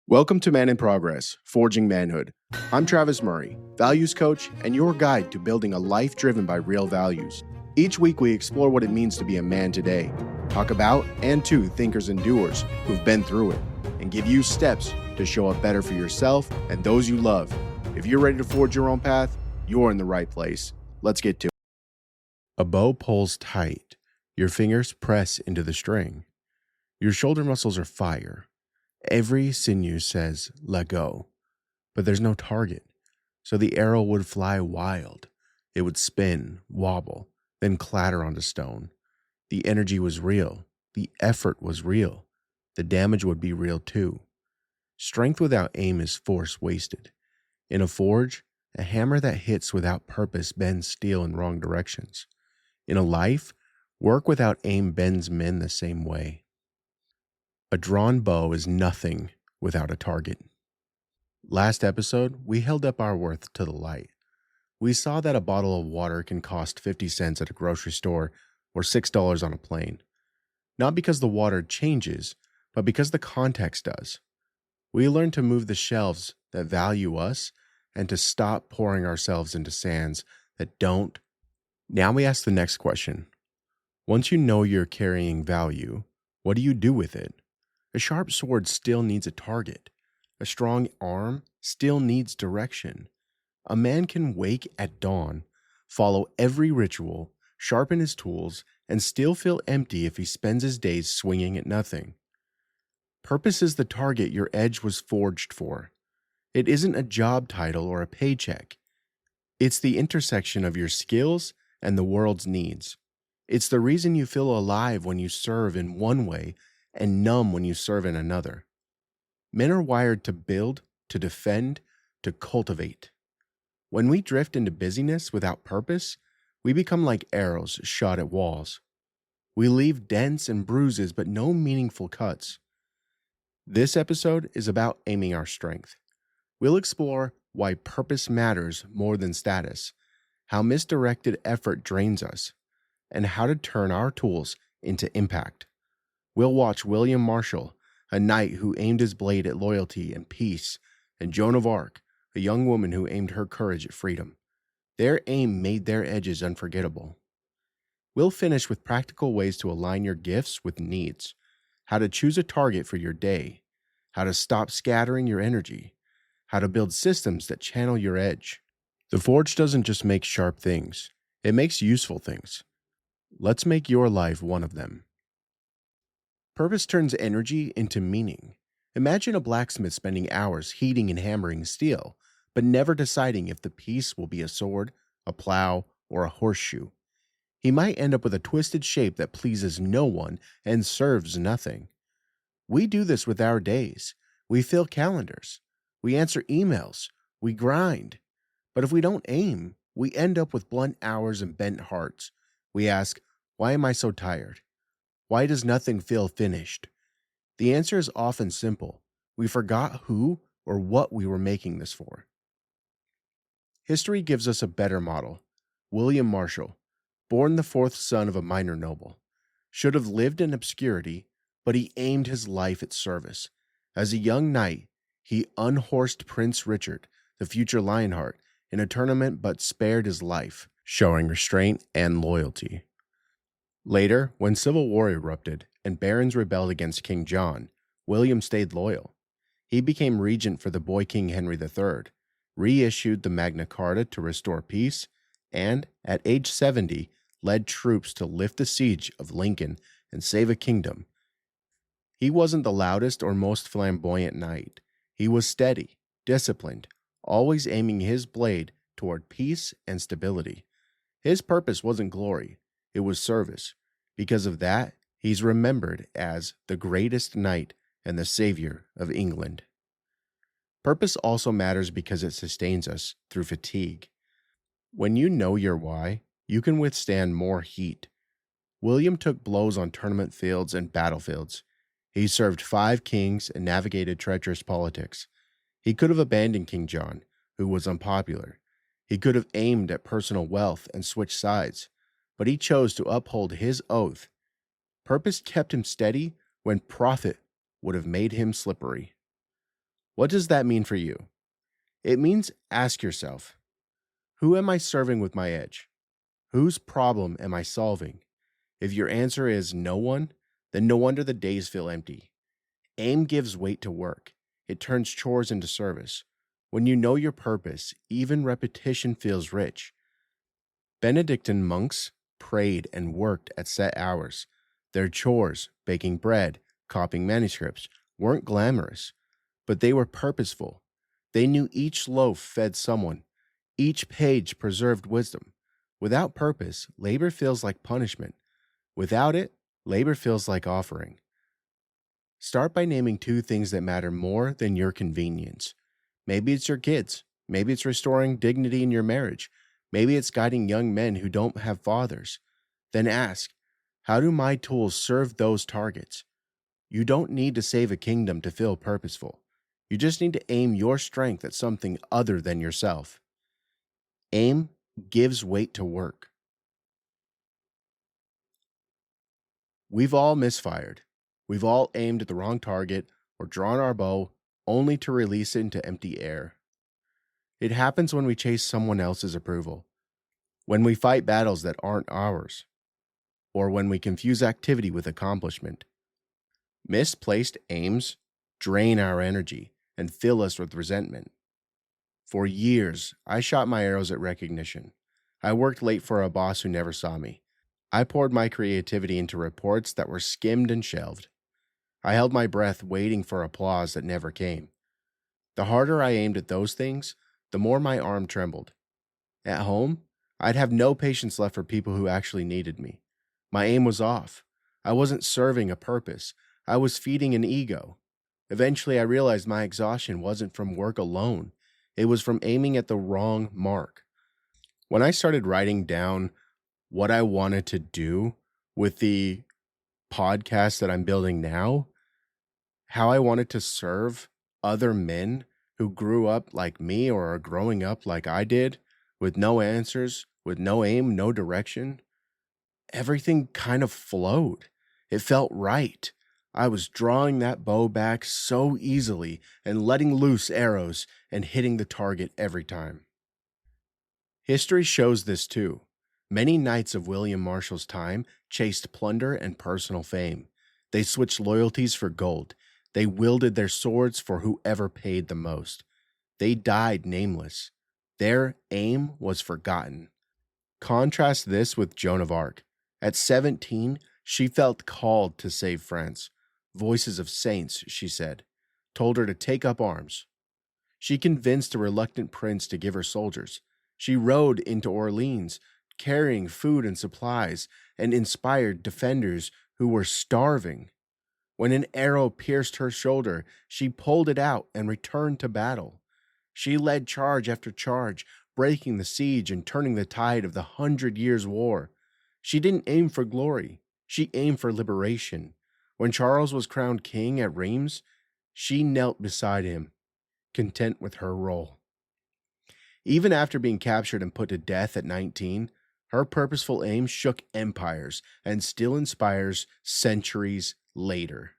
Welcome to Man in Progress, Forging Manhood. I'm Travis Murray, values coach and your guide to building a life driven by real values. Each week we explore what it means to be a man today, talk about and to thinkers and doers who've been through it, and give you steps to show up better for yourself and those you love. If you're ready to forge your own path, you're in the right place. Let's get to it. A bow pulls tight. Your fingers press into the string. Your shoulder muscles are fire. Every sinew says, let go, but there's no target. So the arrow would fly wild. It would spin, wobble, then clatter onto stone. The energy was real. The effort was real. The damage would be real too. Strength without aim is force wasted. In a forge, a hammer that hits without purpose bends steel in wrong directions. In a life, work without aim bends men the same way. A drawn bow is nothing without a target. Last episode, we held up our worth to the light. We saw that a bottle of water can cost 50 cents at a grocery store or $6 on a plane. Not because the water changes, but because the context does. We learned to move the shelves that value us and to stop pouring ourselves into sands that don't. Now we ask the next question. Once you know you're carrying value, what do you do with it? A sharp sword still needs a target. A strong arm still needs direction. A man can wake at dawn, follow every ritual, sharpen his tools, and still feel empty if he spends his days swinging at nothing. Purpose is the target your edge was forged for. It isn't a job title or a paycheck. It's the intersection of your skills and the world's needs. It's the reason you feel alive when you serve in one way and numb when you serve in another. Men are wired to build, to defend, to cultivate. When we drift into busyness without purpose, we become like arrows shot at walls. We leave dents and bruises but no meaningful cuts. This episode is about aiming our strength. We'll explore why purpose matters more than status, how misdirected effort drains us, and how to turn our tools into impact. We'll watch William Marshal, a knight who aimed his blade at loyalty and peace, and Joan of Arc, a young woman who aimed her courage at freedom. Their aim made their edges unforgettable. We'll finish with practical ways to align your gifts with needs, how to choose a target for your day, how to stop scattering your energy, how to build systems that channel your edge. The forge doesn't just make sharp things, it makes useful things. Let's make your life one of them. Purpose turns energy into meaning. Imagine a blacksmith spending hours heating and hammering steel, but never deciding if the piece will be a sword, a plow, or a horseshoe. He might end up with a twisted shape that pleases no one and serves nothing. We do this with our days. We fill calendars. We answer emails. We grind. But if we don't aim, we end up with blunt hours and bent hearts. We ask, why am I so tired? Why does nothing feel finished? The answer is often simple. We forgot who or what we were making this for. History gives us a better model. William Marshal, born the fourth son of a minor noble, should have lived in obscurity, but he aimed his life at service. As a young knight, he unhorsed Prince Richard, the future Lionheart, in a tournament but spared his life, showing restraint and loyalty. Later, when civil war erupted and barons rebelled against King John, William stayed loyal. He became regent for the boy King Henry III, reissued the Magna Carta to restore peace, and, at age 70, led troops to lift the siege of Lincoln and save a kingdom. He wasn't the loudest or most flamboyant knight. He was steady, disciplined, always aiming his blade toward peace and stability. His purpose wasn't glory. It was service. Because of that, he's remembered as the greatest knight and the savior of England. Purpose also matters because it sustains us through fatigue. When you know your why, you can withstand more heat. William took blows on tournament fields and battlefields. He served 5 kings and navigated treacherous politics. He could have abandoned King John, who was unpopular. He could have aimed at personal wealth and switched sides. But he chose to uphold his oath. Purpose kept him steady when profit would have made him slippery. What does that mean for you? It means ask yourself, who am I serving with my edge? Whose problem am I solving? If your answer is no one, then no wonder the days feel empty. Aim gives weight to work. It turns chores into service. When you know your purpose, even repetition feels rich. Benedictine monks prayed and worked at set hours. Their chores, baking bread, copying manuscripts, weren't glamorous, but they were purposeful. They knew each loaf fed someone, each page preserved wisdom. Without purpose, labor feels like punishment. Without it, labor feels like offering. Start by naming 2 things that matter more than your convenience. Maybe it's your kids. Maybe it's restoring dignity in your marriage. Maybe it's guiding young men who don't have fathers. Then ask, how do my tools serve those targets? You don't need to save a kingdom to feel purposeful. You just need to aim your strength at something other than yourself. Aim gives weight to work. We've all misfired. We've all aimed at the wrong target or drawn our bow only to release it into empty air. It happens when we chase someone else's approval, when we fight battles that aren't ours, or when we confuse activity with accomplishment. Misplaced aims drain our energy and fill us with resentment. For years, I shot my arrows at recognition. I worked late for a boss who never saw me. I poured my creativity into reports that were skimmed and shelved. I held my breath waiting for applause that never came. The harder I aimed at those things, the more my arm trembled. At home, I'd have no patience left for people who actually needed me. My aim was off. I wasn't serving a purpose. I was feeding an ego. Eventually, I realized my exhaustion wasn't from work alone. It was from aiming at the wrong mark. When I started writing down what I wanted to do with the podcast that I'm building now, how I wanted to serve other men who grew up like me or are growing up like I did, with no answers, with no aim, no direction, everything kind of flowed. It felt right. I was drawing that bow back so easily and letting loose arrows and hitting the target every time. History shows this too. Many knights of William Marshal's time chased plunder and personal fame. They switched loyalties for gold. They wielded their swords for whoever paid the most. They died nameless. Their aim was forgotten. Contrast this with Joan of Arc. At 17, she felt called to save France. Voices of saints, she said, told her to take up arms. She convinced a reluctant prince to give her soldiers. She rode into Orleans, carrying food and supplies, and inspired defenders who were starving. When an arrow pierced her shoulder, she pulled it out and returned to battle. She led charge after charge, breaking the siege and turning the tide of the 100 Years' War. She didn't aim for glory. She aimed for liberation. When Charles was crowned king at Reims, she knelt beside him, content with her role. Even after being captured and put to death at 19, her purposeful aim shook empires and still inspires centuries later.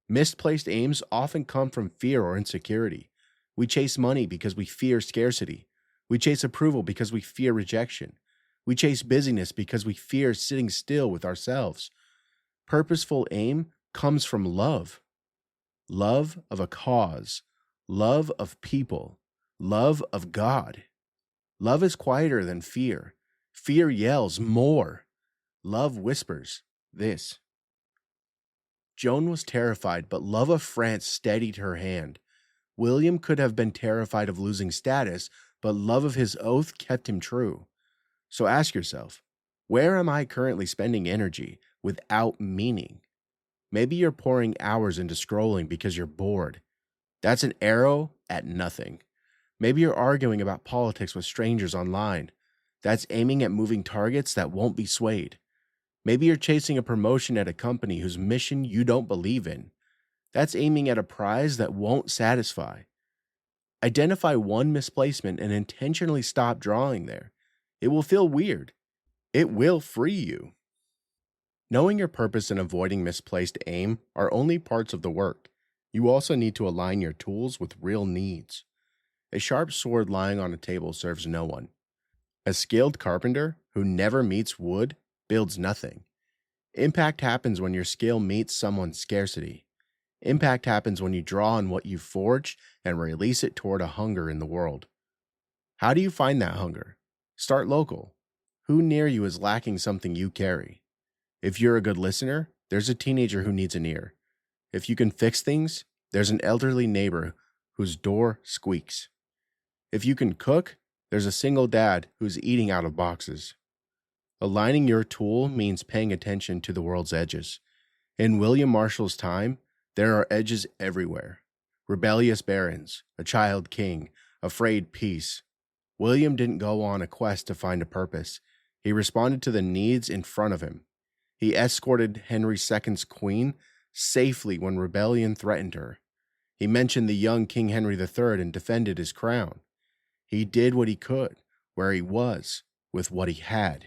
Misplaced aims often come from fear or insecurity. We chase money because we fear scarcity. We chase approval because we fear rejection. We chase busyness because we fear sitting still with ourselves. Purposeful aim comes from love. Love of a cause. Love of people. Love of God. Love is quieter than fear. Fear yells more. Love whispers this. Joan was terrified, but love of France steadied her hand. William could have been terrified of losing status, but love of his oath kept him true. So ask yourself, where am I currently spending energy without meaning? Maybe you're pouring hours into scrolling because you're bored. That's an arrow at nothing. Maybe you're arguing about politics with strangers online. That's aiming at moving targets that won't be swayed. Maybe you're chasing a promotion at a company whose mission you don't believe in. That's aiming at a prize that won't satisfy. Identify one misplacement and intentionally stop drawing there. It will feel weird. It will free you. Knowing your purpose and avoiding misplaced aim are only parts of the work. You also need to align your tools with real needs. A sharp sword lying on a table serves no one. A skilled carpenter who never meets wood builds nothing. Impact happens when your skill meets someone's scarcity. Impact happens when you draw on what you forged and release it toward a hunger in the world. How do you find that hunger? Start local. Who near you is lacking something you carry? If you're a good listener, there's a teenager who needs an ear. If you can fix things, there's an elderly neighbor whose door squeaks. If you can cook, there's a single dad who's eating out of boxes. Aligning your tool means paying attention to the world's edges. In William Marshal's time, there are edges everywhere. Rebellious barons, a child king, afraid peace. William didn't go on a quest to find a purpose. He responded to the needs in front of him. He escorted Henry II's queen safely when rebellion threatened her. He mentioned the young King Henry III and defended his crown. He did what he could, where he was, with what he had.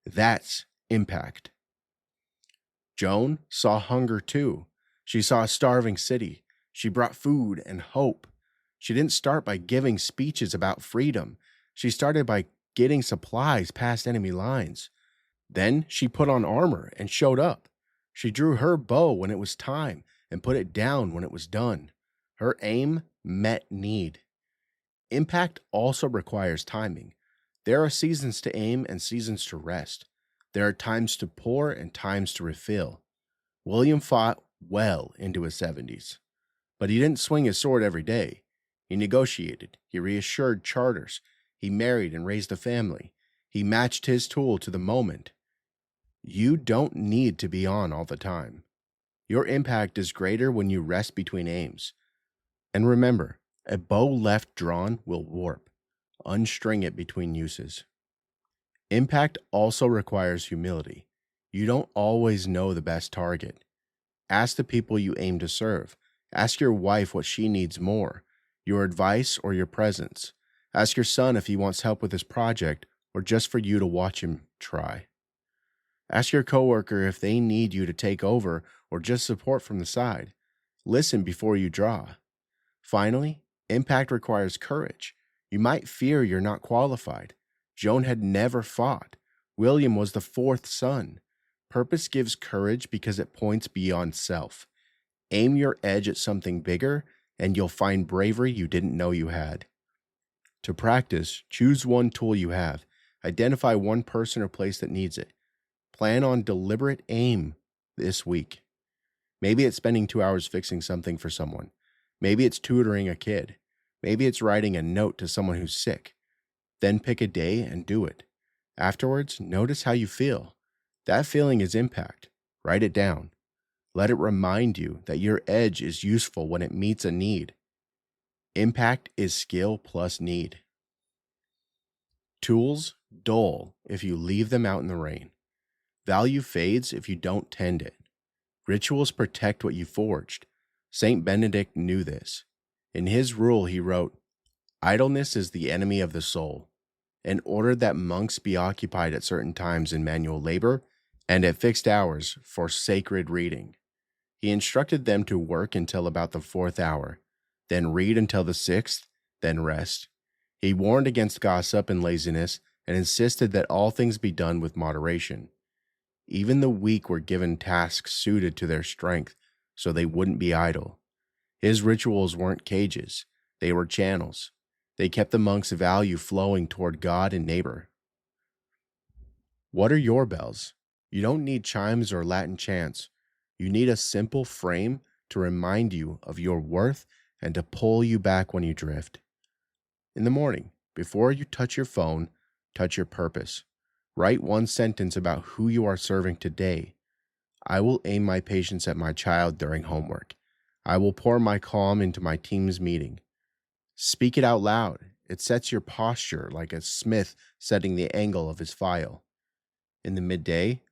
That's impact. Joan saw hunger too. She saw a starving city. She brought food and hope. She didn't start by giving speeches about freedom. She started by getting supplies past enemy lines. Then she put on armor and showed up. She drew her bow when it was time and put it down when it was done. Her aim met need. Impact also requires timing. There are seasons to aim and seasons to rest. There are times to pour and times to refill. William fought well into his 70s, but he didn't swing his sword every day. He negotiated. He reassured charters. He married and raised a family. He matched his tool to the moment. You don't need to be on all the time. Your impact is greater when you rest between aims. And remember, a bow left drawn will warp. Unstring it between uses. Impact also requires humility. You don't always know the best target. Ask the people you aim to serve. Ask your wife what she needs more, your advice or your presence. Ask your son if he wants help with his project or just for you to watch him try. Ask your coworker if they need you to take over or just support from the side. Listen before you draw. Finally, impact requires courage. You might fear you're not qualified. Joan had never fought. William was the fourth son. Purpose gives courage because it points beyond self. Aim your edge at something bigger, and you'll find bravery you didn't know you had. To practice, choose one tool you have. Identify one person or place that needs it. Plan on deliberate aim this week. Maybe it's spending 2 hours fixing something for someone. Maybe it's tutoring a kid. Maybe it's writing a note to someone who's sick. Then pick a day and do it. Afterwards, notice how you feel. That feeling is impact. Write it down. Let it remind you that your edge is useful when it meets a need. Impact is skill plus need. Tools dull if you leave them out in the rain. Value fades if you don't tend it. Rituals protect what you forged. St Benedict knew this. In his rule, he wrote, "Idleness is the enemy of the soul," and ordered that monks be occupied at certain times in manual labor and at fixed hours for sacred reading. He instructed them to work until about the 4th hour, then read until the 6th, then rest. He warned against gossip and laziness and insisted that all things be done with moderation. Even the weak were given tasks suited to their strength so they wouldn't be idle. His rituals weren't cages, they were channels. They kept the monks' value flowing toward God and neighbor. What are your bells? You don't need chimes or Latin chants. You need a simple frame to remind you of your worth and to pull you back when you drift. In the morning, before you touch your phone, touch your purpose. Write one sentence about who you are serving today. I will aim my patience at my child during homework. I will pour my calm into my team's meeting. Speak it out loud. It sets your posture like a smith setting the angle of his file. In the midday,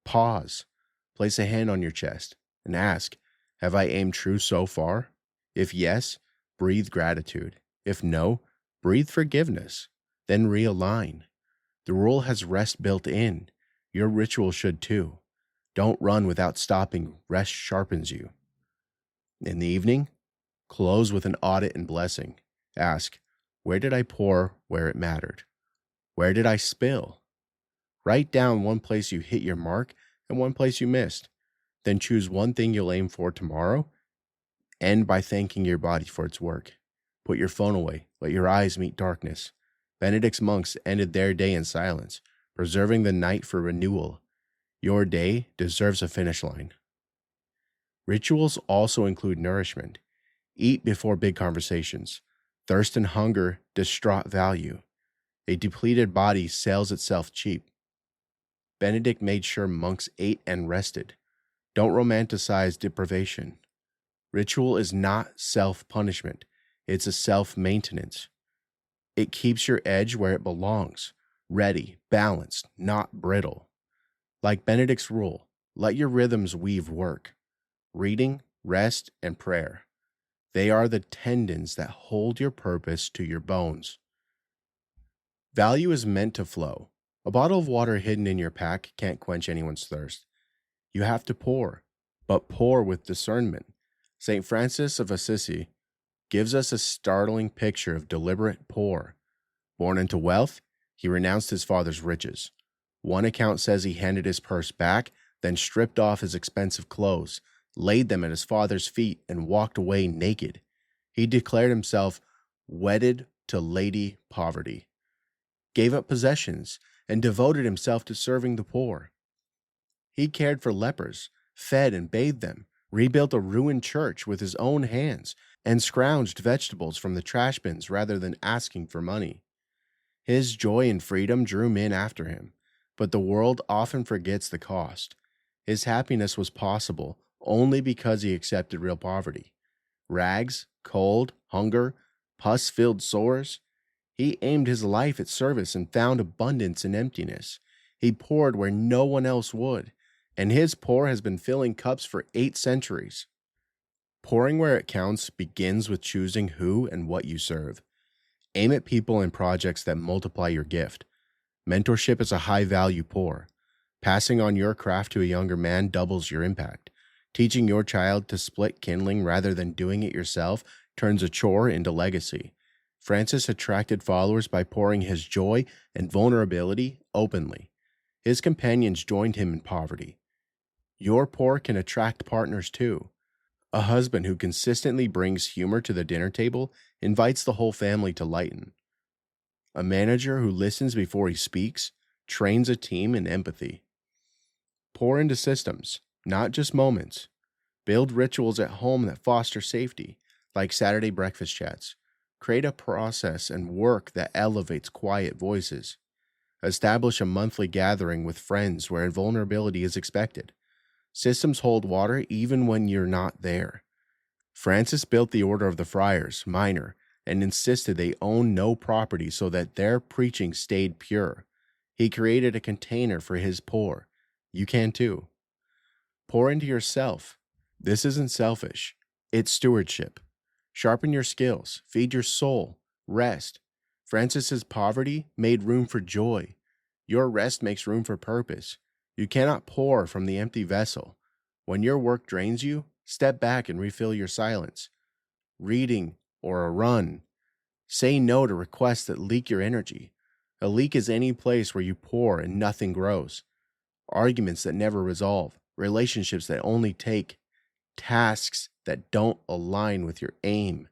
pause. Place a hand on your chest and ask, have I aimed true so far? If yes, breathe gratitude. If no, breathe forgiveness. Then realign. The rule has rest built in. Your ritual should too. Don't run without stopping. Rest sharpens you. In the evening, close with an audit and blessing. Ask, where did I pour where it mattered? Where did I spill? Write down one place you hit your mark and one place you missed. Then choose one thing you'll aim for tomorrow. End by thanking your body for its work. Put your phone away. Let your eyes meet darkness. Benedict's monks ended their day in silence, preserving the night for renewal. Your day deserves a finish line. Rituals also include nourishment. Eat before big conversations. Thirst and hunger distraught value. A depleted body sells itself cheap. Benedict made sure monks ate and rested. Don't romanticize deprivation. Ritual is not self-punishment. It's a self-maintenance. It keeps your edge where it belongs, ready, balanced, not brittle. Like Benedict's rule, let your rhythms weave work. Reading, rest, and prayer. They are the tendons that hold your purpose to your bones. Value is meant to flow. A bottle of water hidden in your pack can't quench anyone's thirst. You have to pour, but pour with discernment. St. Francis of Assisi gives us a startling picture of deliberate pour. Born into wealth, he renounced his father's riches. One account says he handed his purse back, then stripped off his expensive clothes, laid them at his father's feet, and walked away naked. He declared himself wedded to Lady Poverty, gave up possessions, and devoted himself to serving the poor. He cared for lepers, fed and bathed them, rebuilt a ruined church with his own hands, and scrounged vegetables from the trash bins rather than asking for money. His joy and freedom drew men after him, but the world often forgets the cost. His happiness was possible only because he accepted real poverty. Rags, cold, hunger, pus-filled sores. He aimed his life at service and found abundance in emptiness. He poured where no one else would, and his pour has been filling cups for 8 centuries. Pouring where it counts begins with choosing who and what you serve. Aim at people and projects that multiply your gift. Mentorship is a high-value pour. Passing on your craft to a younger man doubles your impact. Teaching your child to split kindling rather than doing it yourself turns a chore into legacy. Francis attracted followers by pouring his joy and vulnerability openly. His companions joined him in poverty. Your pour can attract partners too. A husband who consistently brings humor to the dinner table invites the whole family to lighten. A manager who listens before he speaks trains a team in empathy. Pour into systems, not just moments. Build rituals at home that foster safety, like Saturday breakfast chats. Create a process and work that elevates quiet voices. Establish a monthly gathering with friends where vulnerability is expected. Systems hold water even when you're not there. Francis built the Order of the Friars, Minor, and insisted they own no property so that their preaching stayed pure. He created a container for his poor. You can too. Pour into yourself. This isn't selfish. It's stewardship. Sharpen your skills. Feed your soul. Rest. Francis's poverty made room for joy. Your rest makes room for purpose. You cannot pour from the empty vessel. When your work drains you, step back and refill your silence. Reading or a run. Say no to requests that leak your energy. A leak is any place where you pour and nothing grows. Arguments that never resolve. Relationships that only take. Tasks that don't align with your aim.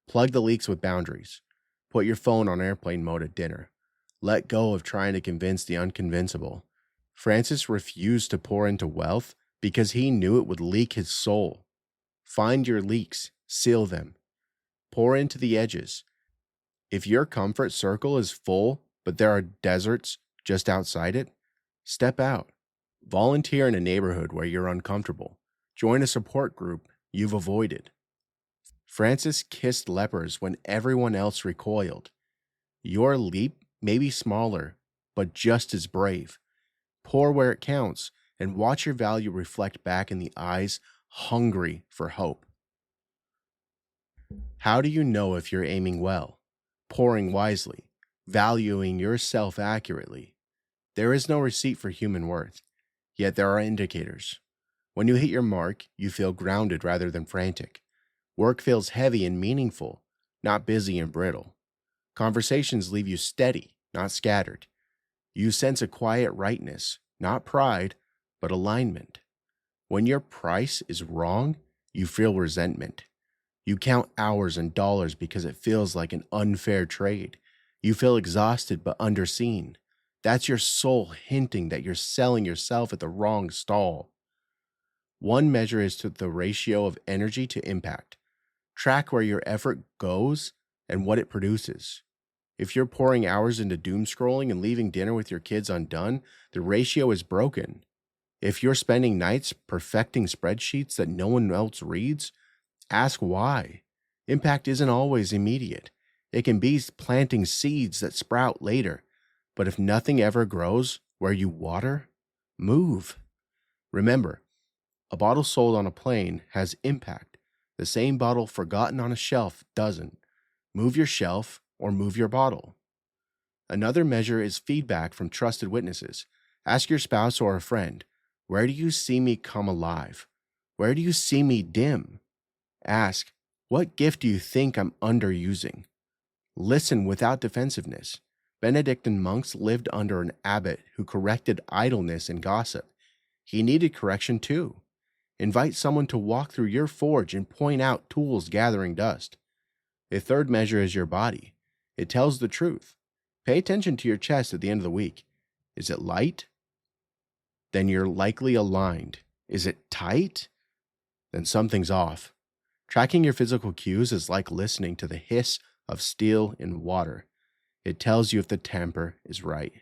Plug the leaks with boundaries. Put your phone on airplane mode at dinner. Let go of trying to convince the unconvincible. Francis refused to pour into wealth because he knew it would leak his soul. Find your leaks, seal them. Pour into the edges. If your comfort circle is full, but there are deserts just outside it, step out. Volunteer in a neighborhood where you're uncomfortable. Join a support group you've avoided. Francis kissed lepers when everyone else recoiled. Your leap may be smaller, but just as brave. Pour where it counts and watch your value reflect back in the eyes hungry for hope. How do you know if you're aiming well? Pouring wisely, valuing yourself accurately. There is no receipt for human worth, yet there are indicators. When you hit your mark, you feel grounded rather than frantic. Work feels heavy and meaningful, not busy and brittle. Conversations leave you steady, not scattered. You sense a quiet rightness, not pride, but alignment. When your price is wrong, you feel resentment. You count hours and dollars because it feels like an unfair trade. You feel exhausted but underseen. That's your soul hinting that you're selling yourself at the wrong stall. One measure is to the ratio of energy to impact. Track where your effort goes and what it produces. If you're pouring hours into doom scrolling and leaving dinner with your kids undone, the ratio is broken. If you're spending nights perfecting spreadsheets that no one else reads, ask why. Impact isn't always immediate. It can be planting seeds that sprout later. But if nothing ever grows where you water, move. Remember, a bottle sold on a plane has impact. The same bottle forgotten on a shelf doesn't. Move your shelf or move your bottle. Another measure is feedback from trusted witnesses. Ask your spouse or a friend, where do you see me come alive? Where do you see me dim? Ask, what gift do you think I'm underusing? Listen without defensiveness. Benedictine monks lived under an abbot who corrected idleness and gossip. He needed correction too. Invite someone to walk through your forge and point out tools gathering dust. The third measure is your body. It tells the truth. Pay attention to your chest at the end of the week. Is it light? Then you're likely aligned. Is it tight? Then something's off. Tracking your physical cues is like listening to the hiss of steel in water. It tells you if the temper is right.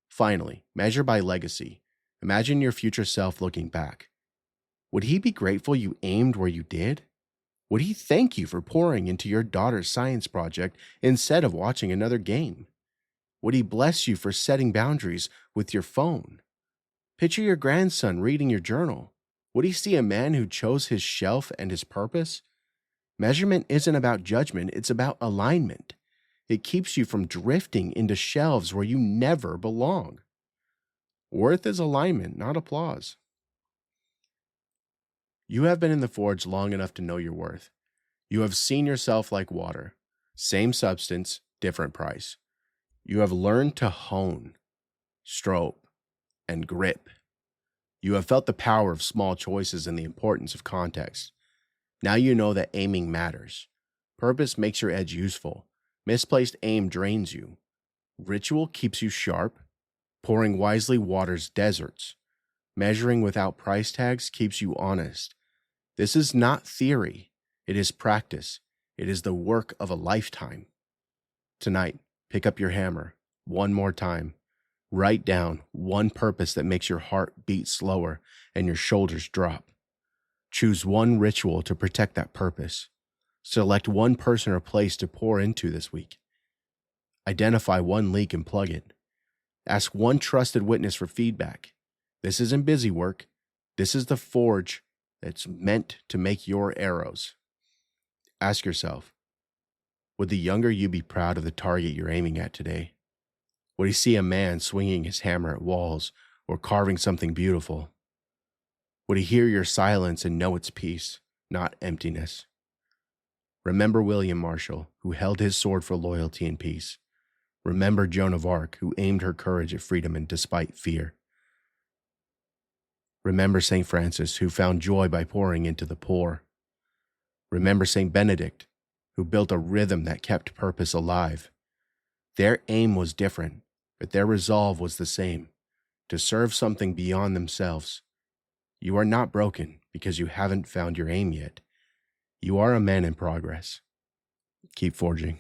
Finally, measure by legacy. Imagine your future self looking back. Would he be grateful you aimed where you did? Would he thank you for pouring into your daughter's science project instead of watching another game? Would he bless you for setting boundaries with your phone? Picture your grandson reading your journal. Would he see a man who chose his shelf and his purpose? Measurement isn't about judgment, it's about alignment. It keeps you from drifting into shelves where you never belong. Worth is alignment, not applause. You have been in the forge long enough to know your worth. You have seen yourself like water. Same substance, different price. You have learned to hone, stroke, and grip. You have felt the power of small choices and the importance of context. Now you know that aiming matters. Purpose makes your edge useful. Misplaced aim drains you. Ritual keeps you sharp. Pouring wisely waters deserts. Measuring without price tags keeps you honest. This is not theory. It is practice. It is the work of a lifetime. Tonight, pick up your hammer one more time. Write down one purpose that makes your heart beat slower and your shoulders drop. Choose one ritual to protect that purpose. Select one person or place to pour into this week. Identify one leak and plug it. Ask one trusted witness for feedback. This isn't busy work. This is the forge that's meant to make your arrows. Ask yourself, would the younger you be proud of the target you're aiming at today? Would he see a man swinging his hammer at walls or carving something beautiful? Would he hear your silence and know it's peace, not emptiness? Remember William Marshal, who held his sword for loyalty and peace. Remember Joan of Arc, who aimed her courage at freedom and despite fear. Remember St. Francis, who found joy by pouring into the poor. Remember St. Benedict, who built a rhythm that kept purpose alive. Their aim was different, but their resolve was the same, to serve something beyond themselves. You are not broken because you haven't found your aim yet. You are a man in progress. Keep forging.